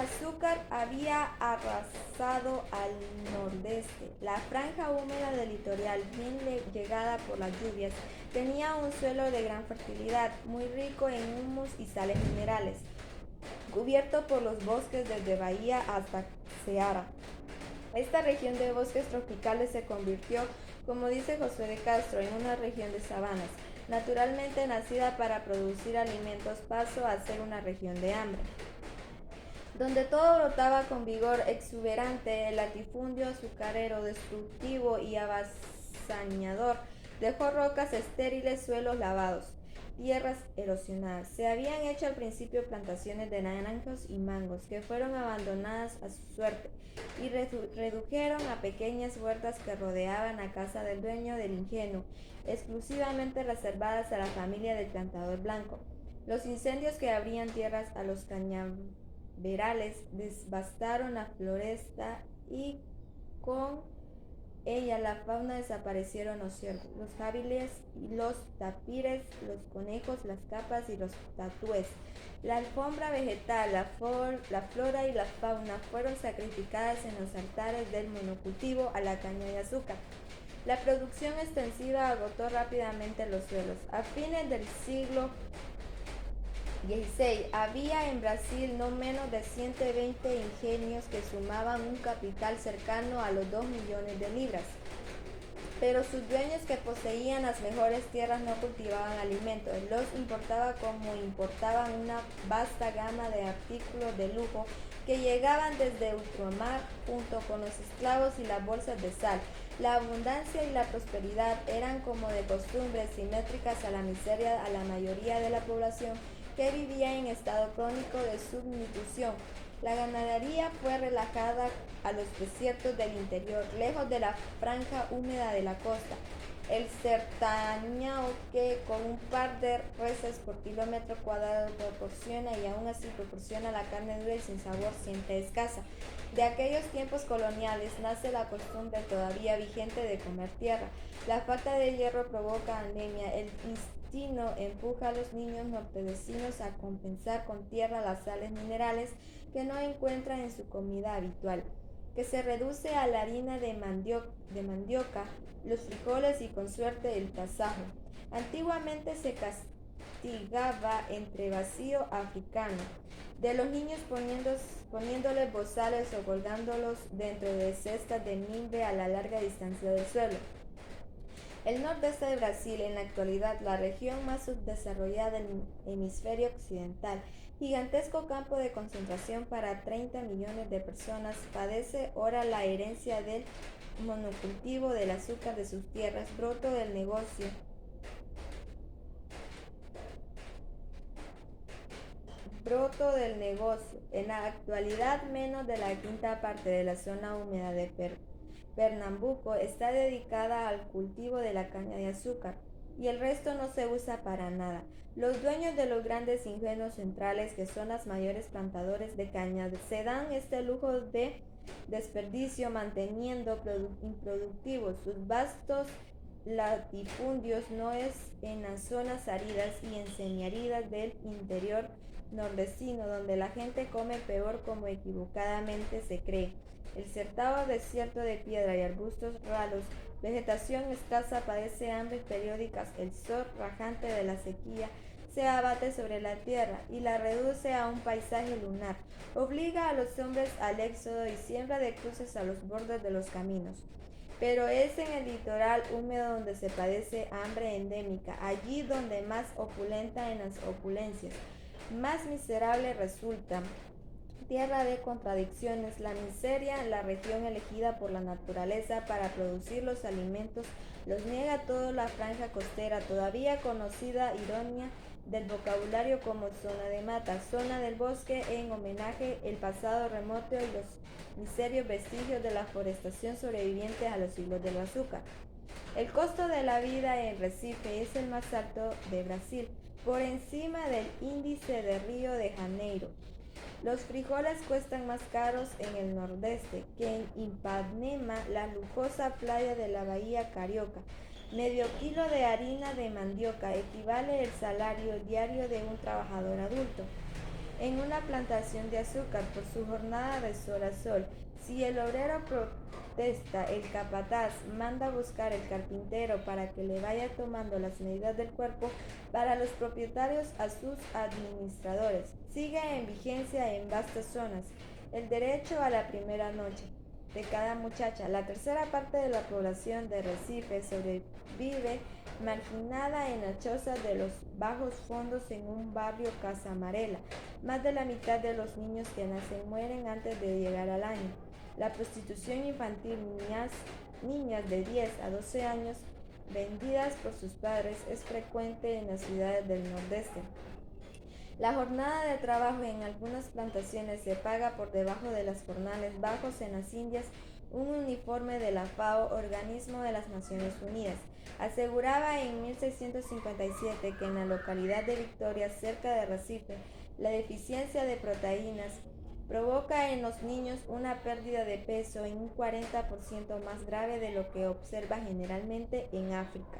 azúcar había arrasado al nordeste. La franja húmeda del litoral, bien llegada por las lluvias, tenía un suelo de gran fertilidad, muy rico en humus y sales minerales, cubierto por los bosques desde Bahía hasta Ceará. Esta región de bosques tropicales se convirtió, como dice José de Castro, en una región de sabanas. Naturalmente nacida para producir alimentos, pasó a ser una región de hambre, donde todo brotaba con vigor exuberante. El latifundio azucarero, destructivo y avasañador, dejó rocas estériles, suelos lavados, tierras erosionadas. Se habían hecho al principio plantaciones de naranjos y mangos, que fueron abandonadas a su suerte, y redujeron a pequeñas huertas que rodeaban a casa del dueño del ingenio, exclusivamente reservadas a la familia del plantador blanco. Los incendios que abrían tierras a los cañaverales devastaron la floresta, y con ella la fauna. Desaparecieron los ciervos, los jabalíes y los tapires, los conejos, las capas y los tatúes. La alfombra vegetal, la flora y la fauna fueron sacrificadas en los altares del monocultivo a la caña de azúcar. La producción extensiva agotó rápidamente los suelos. A fines del siglo XVI había en Brasil no menos de 120 ingenios que sumaban un capital cercano a los 2 millones de libras. Pero sus dueños, que poseían las mejores tierras, no cultivaban alimentos, los importaban como importaban una vasta gama de artículos de lujo que llegaban desde ultramar, junto con los esclavos y las bolsas de sal. La abundancia y la prosperidad eran, como de costumbre, simétricas a la miseria a la mayoría de la población, que vivía en estado crónico de subnutrición. La ganadería fue relajada a los desiertos del interior, lejos de la franja húmeda de la costa. El sertañao, que con un par de reses por kilómetro cuadrado proporciona, y aún así proporciona, la carne dura y sin sabor, siempre escasa. De aquellos tiempos coloniales nace la costumbre todavía vigente de comer tierra. La falta de hierro provoca anemia. El instinto empuja a los niños nortevecinos a compensar con tierra las sales minerales que no encuentran en su comida habitual, que se reduce a la harina de mandioca, los frijoles y con suerte el tasajo. Antiguamente se castigaba entre vacío africano de los niños poniéndoles bozales o colgándolos dentro de cestas de mimbre a la larga distancia del suelo. El nordeste de Brasil, en la actualidad la región más subdesarrollada del hemisferio occidental, gigantesco campo de concentración para 30 millones de personas, padece ahora la herencia del monocultivo del azúcar de sus tierras, broto del negocio. En la actualidad, menos de la quinta parte de la zona húmeda de Pernambuco está dedicada al cultivo de la caña de azúcar, y el resto no se usa para nada. Los dueños de los grandes ingenios centrales, que son los mayores plantadores de caña, se dan este lujo de desperdicio, manteniendo improductivos sus vastos latifundios, no es en las zonas áridas y en semiáridas del interior nordestino, donde la gente come peor, como equivocadamente se cree. El certado desierto de piedra y arbustos raros, vegetación escasa, padece hambres periódicas. El sol rajante de la sequía se abate sobre la tierra y la reduce a un paisaje lunar. Obliga a los hombres al éxodo y siembra de cruces a los bordes de los caminos. Pero es en el litoral húmedo donde se padece hambre endémica, allí donde más opulenta en las opulencias, más miserable resulta. Tierra de contradicciones, la miseria, la región elegida por la naturaleza para producir los alimentos, los niega toda la franja costera, todavía conocida ironía del vocabulario como zona de mata, zona del bosque, en homenaje al pasado remoto y los miserios vestigios de la forestación sobrevivientes a los siglos del azúcar. El costo de la vida en Recife es el más alto de Brasil, por encima del índice de Río de Janeiro. Los frijoles cuestan más caros en el nordeste que en Ipanema, la lujosa playa de la Bahía Carioca. Medio kilo de harina de mandioca equivale al salario diario de un trabajador adulto. en una plantación de azúcar por su jornada de sol a sol. Si el obrero protesta, el capataz manda buscar el carpintero para que le vaya tomando las medidas del cuerpo para los propietarios a sus administradores. Sigue en vigencia en vastas zonas el derecho a la primera noche de cada muchacha. La tercera parte de la población de Recife sobrevive marginada en las chozas de los bajos fondos en un barrio Casa Amarela. Más de la mitad de los niños que nacen mueren antes de llegar al año. La prostitución infantil, niñas de 10 a 12 años vendidas por sus padres, es frecuente en las ciudades del Nordeste. La jornada de trabajo en algunas plantaciones se paga por debajo de las jornales bajos en las Indias. Un uniforme de la FAO, Organismo de las Naciones Unidas, aseguraba en 1657 que en la localidad de Victoria, cerca de Recife, la deficiencia de proteínas provoca en los niños una pérdida de peso en un 40% más grave de lo que observa generalmente en África.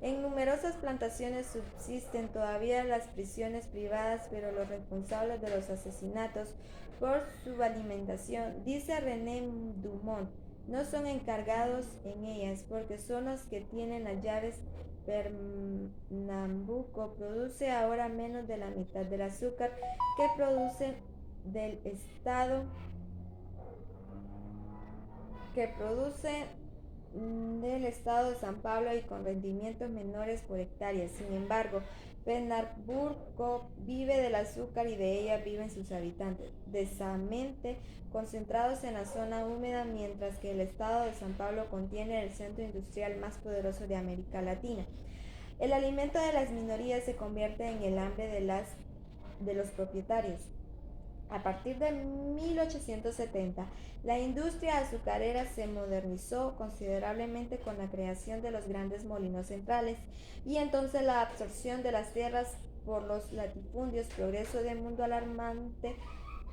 En numerosas plantaciones subsisten todavía las prisiones privadas, pero los responsables de los asesinatos por subalimentación, dice René Dumont, no son encargados en ellas porque son los que tienen las llaves. Pernambuco produce ahora menos de la mitad del azúcar que produce del estado de San Pablo y con rendimientos menores por hectárea. Sin embargo, Pernambuco vive del azúcar y de ella viven sus habitantes, densamente concentrados en la zona húmeda, mientras que el estado de San Pablo contiene el centro industrial más poderoso de América Latina. El alimento de las minorías se convierte en el hambre de los propietarios. A partir de 1870, la industria azucarera se modernizó considerablemente con la creación de los grandes molinos centrales y entonces la absorción de las tierras por los latifundios, progreso de mundo alarmante,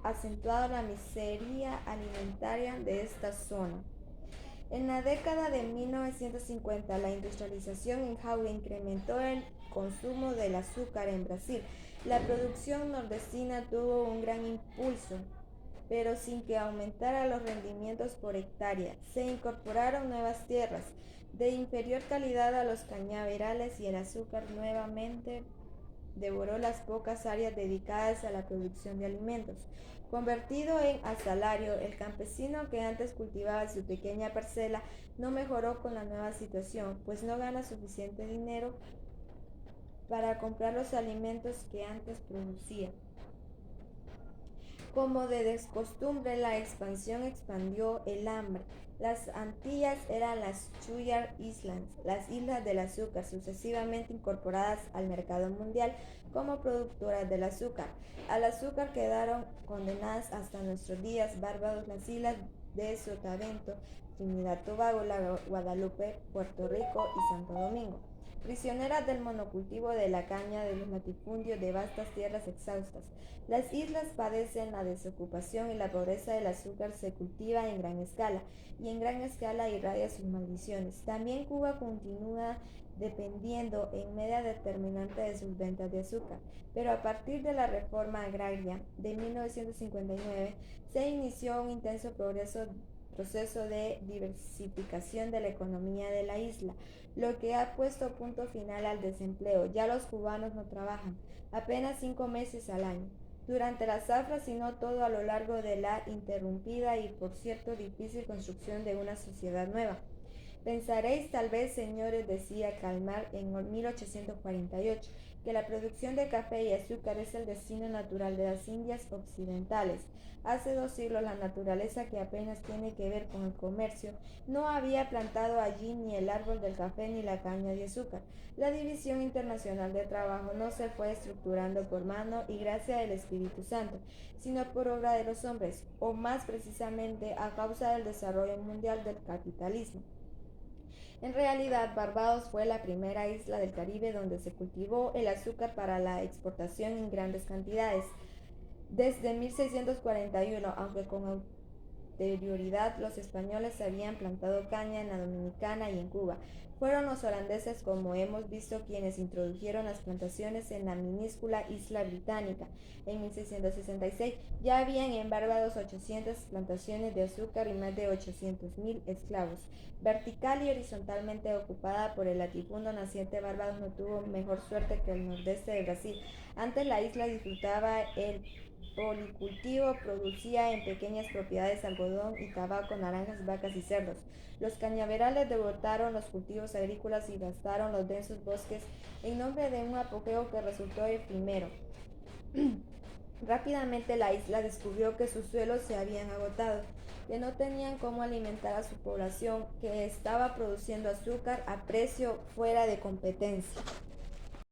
acentuado la miseria alimentaria de esta zona. En la década de 1950, la industrialización en Jaure incrementó el consumo del azúcar en Brasil. La producción nordestina tuvo un gran impulso, pero sin que aumentara los rendimientos por hectárea. Se incorporaron nuevas tierras de inferior calidad a los cañaverales y el azúcar nuevamente devoró las pocas áreas dedicadas a la producción de alimentos. Convertido en asalario, el campesino que antes cultivaba su pequeña parcela no mejoró con la nueva situación, pues no gana suficiente dinero para comprar los alimentos que antes producía. Como de costumbre, la expansión expandió el hambre. Las Antillas eran las Sugar Islands, las islas del azúcar, sucesivamente incorporadas al mercado mundial como productoras del azúcar. Al azúcar quedaron condenadas hasta nuestros días Barbados, las islas de Sotavento, Trinidad Tobago, la Guadalupe, Puerto Rico y Santo Domingo. Prisioneras del monocultivo de la caña, de los latifundios de vastas tierras exhaustas. Las islas padecen la desocupación y la pobreza del azúcar se cultiva en gran escala, y en gran escala irradia sus maldiciones. También Cuba continúa dependiendo en medida determinante de sus ventas de azúcar, pero a partir de la reforma agraria de 1959 se inició un intenso proceso de diversificación de la economía de la isla, lo que ha puesto punto final al desempleo. Ya los cubanos no trabajan, apenas 5 meses al año, durante la zafra, sino todo a lo largo de la interrumpida y, por cierto, difícil construcción de una sociedad nueva. Pensaréis tal vez, señores, decía Calmar en 1848, que la producción de café y azúcar es el destino natural de las Indias occidentales. Hace 2 siglos la naturaleza, que apenas tiene que ver con el comercio, no había plantado allí ni el árbol del café ni la caña de azúcar. La división internacional de trabajo no se fue estructurando por mano y gracia del Espíritu Santo, sino por obra de los hombres, o más precisamente a causa del desarrollo mundial del capitalismo. En realidad, Barbados fue la primera isla del Caribe donde se cultivó el azúcar para la exportación en grandes cantidades. Desde 1641, aunque con anterioridad los españoles habían plantado caña en la Dominicana y en Cuba. Fueron los holandeses, como hemos visto, quienes introdujeron las plantaciones en la minúscula isla británica. En 1666 ya habían en Barbados 800 plantaciones de azúcar y más de 800.000 esclavos. Vertical y horizontalmente ocupada por el latifundio naciente, Barbados no tuvo mejor suerte que el nordeste de Brasil. Antes la isla disfrutaba el policultivo, producía en pequeñas propiedades algodón y tabaco, naranjas, vacas y cerdos. Los cañaverales devotaron los cultivos agrícolas y gastaron los densos bosques en nombre de un apogeo que resultó efímero. Rápidamente la isla descubrió que sus suelos se habían agotado, que no tenían cómo alimentar a su población, que estaba produciendo azúcar a precio fuera de competencia.